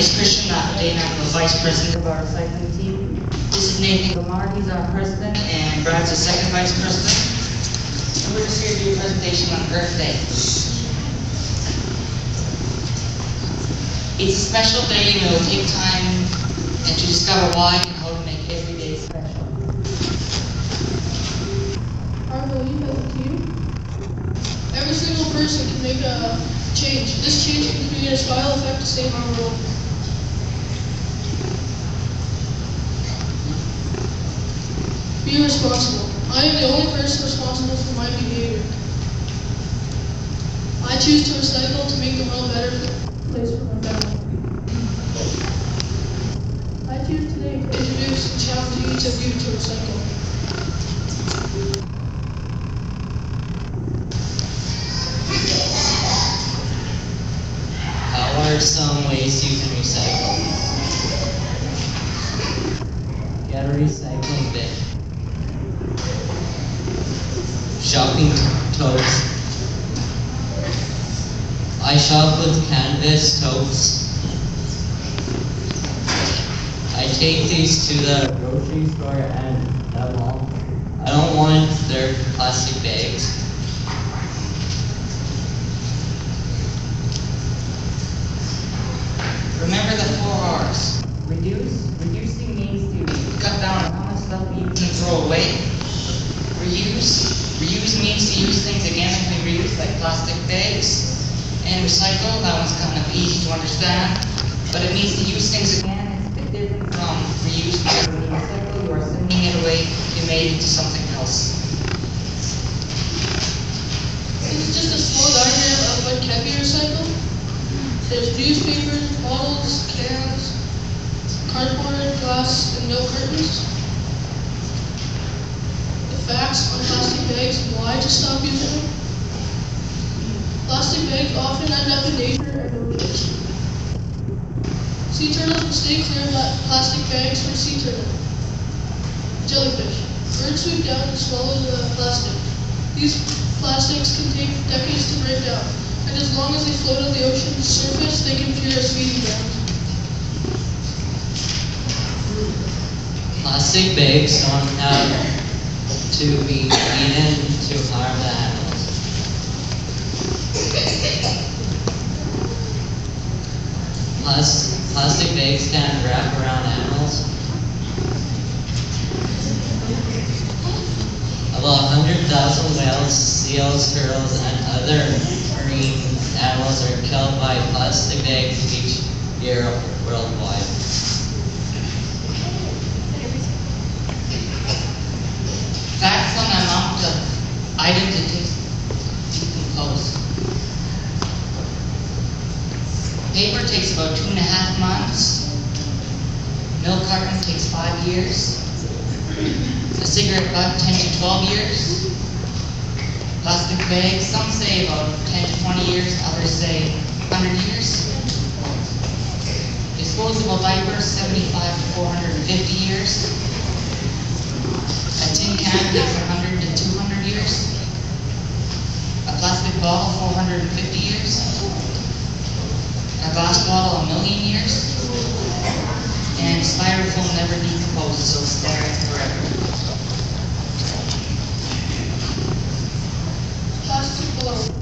is Christian Dane. I'm the Vice President of our recycling team. This is Nathan Lamar, he's our President, and Brad's the second Vice President. And we're just here to do a presentation on Earth Day. It's a special day and we'll take time and to discover why and how to make every day special. I believe as a team, every single person can make a change. This change can create a spiral effect to save our world. Be responsible. I am the only person responsible for my behavior. I choose to recycle to make the world a better place for my family. I choose today to introduce and challenge each of you to recycle. What are some ways you can recycle? Get a recycling bin. Shopping totes. I shop with canvas totes. I take these to the grocery store and them all. I don't want their plastic bags. Remember the 4 R's. Reducing means to cut down on how much stuff you can throw away. Reuse means to use things again and be reused, like plastic bags. And recycle, that one's kind of easy to understand. But it means to use things again. It's a bit different from reuse, because when you recycle, you are sending it away, you made it to something else. This is just a small diagram of what can be recycled. There's newspapers, bottles, cans, cardboard, glass, and milk cartons. The facts on plastic bags and why to stop using them. Plastic bags often end up in nature and oceans. Sea turtles mistake their plastic bags for sea turtle. Jellyfish. Birds swoop down and swallow the plastic. These plastics can take decades to break down. And as long as they float on the ocean's surface, they can appear as feeding grounds. Plastic bags don't have to be eaten to harm the animals. Plastic bags can wrap around animals. About 100,000 whales, seals, turtles, and other marine animals are killed by plastic bags each year worldwide. Facts on the amount of items it takes to decompose. Paper takes about 2.5 months. Milk carton takes 5 years. A cigarette butt 10 to 12 years. Plastic bags, some say about 10 to 20 years, others say 100 years. Disposable diapers, 75 to 450 years. A tin can takes 100 to 200 years. A plastic bottle, 450 years. A glass bottle, 1,000,000 years. And styrofoam never decomposes, so it's there forever. Plastic bottle.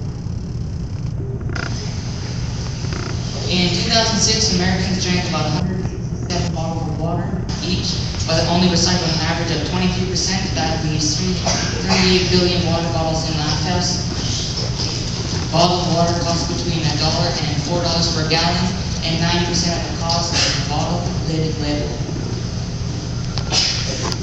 In 2006, Americans drank about 167 bottles of water each, but only recycle an average of 23%. That leaves 38 billion water bottles in landfills. Bottled water costs between $1 and $4 per gallon, and 90% of the cost is the bottle lid label.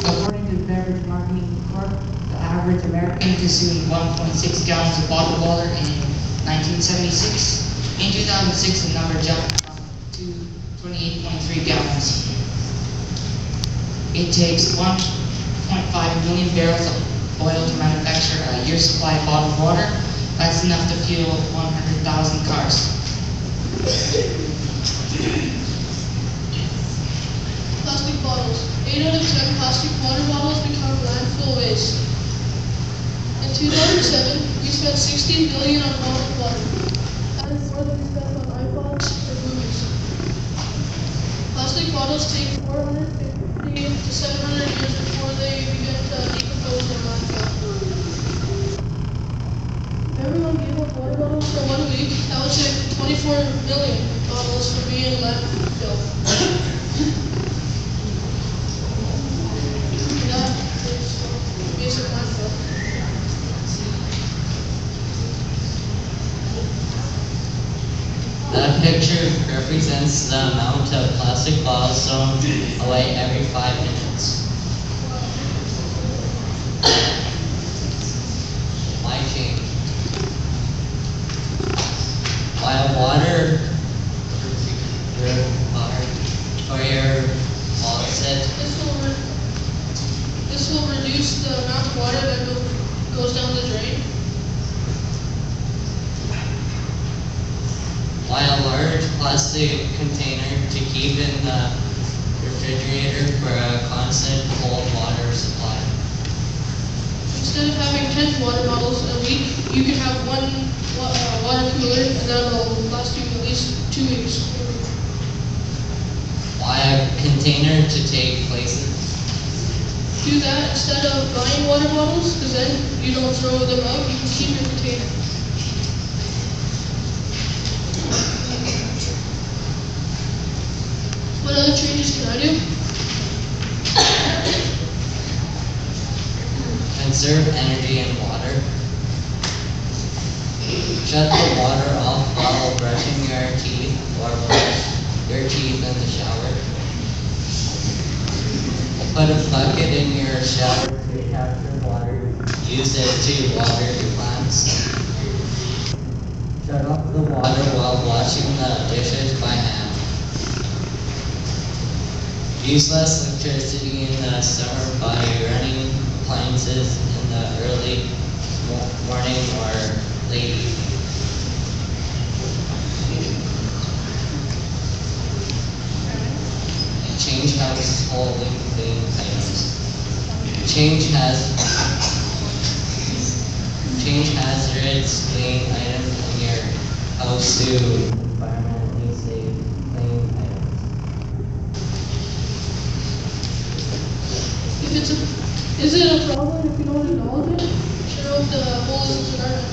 According to the Beverage Marketing Corp, the average American consumed 1.6 gallons of bottled water in 1976. In 2006, the number jumped to 28.3 gallons. It takes 1.5 million barrels of oil to manufacture a year's supply of bottled water. That's enough to fuel 100,000 cars. Plastic bottles. 8 out of 10 plastic water bottles become landfill waste. In 2007, we spent $16 billion on bottled water. That is more than we spent on iPods or movies. bottles take 450 to 700 years before they begin to decompose in landfill. If everyone gave up water bottles for 1 week, that would save 24 million bottles from being in landfill. That is basic landfill. That picture represents the amount of plastic bottles thrown away every 5 minutes. My change. While water for your faucet, This will reduce the amount of water that goes down the drain. while a large plastic container to keep in the refrigerator for a constant cold water supply. Instead of having 10 water bottles a week, you can have one water cooler, and that'll last you at least 2 weeks. Why a container to take places? Do that instead of buying water bottles, because then you don't throw them out, you can keep your container. What other changes can I do? Conserve energy and water. Shut the water off while brushing your teeth or brush your teeth in the shower. Put a bucket in your shower to capture water. Use it to water your plants. Shut off the water while washing the dishes by hand. Use less electricity in the summer by running appliances in the early morning or late evening. Change householding clean items. Change hazardous clean items in your house to environmentally safe clean items. Is it a problem if you don't acknowledge it? Turn off the holes in the garden.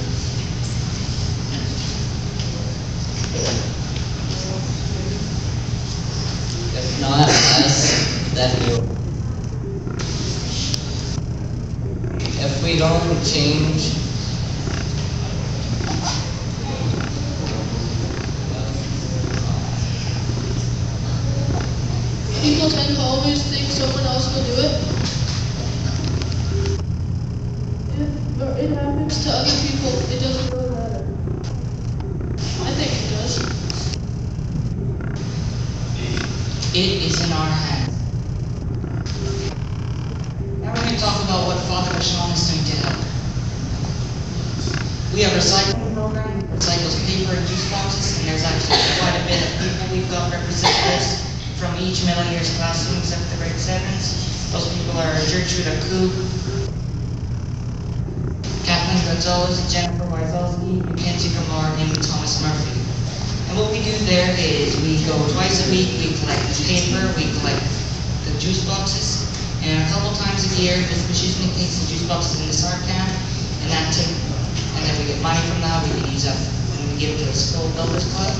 If not less than you. If we don't change, People tend to always think someone else will do it. If it happens to other people, it doesn't really matter. I think it does. It is in our hands. Now we're going to talk about what Father Sean is doing to help. We have a recycling program that recycles paper and juice boxes, and there's actually quite a bit of people. We've got representatives from each middle year's classroom except the grade 7s. Those people are Gertrude Aku, Kathleen Gonzalez, Jennifer Wyzowski, Mackenzie Gamar, and Thomas Murphy. And what we do there is we go twice a week, we collect the paper, we collect the juice boxes, and a couple times a year, Ms. Machiznik takes the juice boxes in the SAR can, and then we get money from that, we can use that when we give it to the School Builders Club.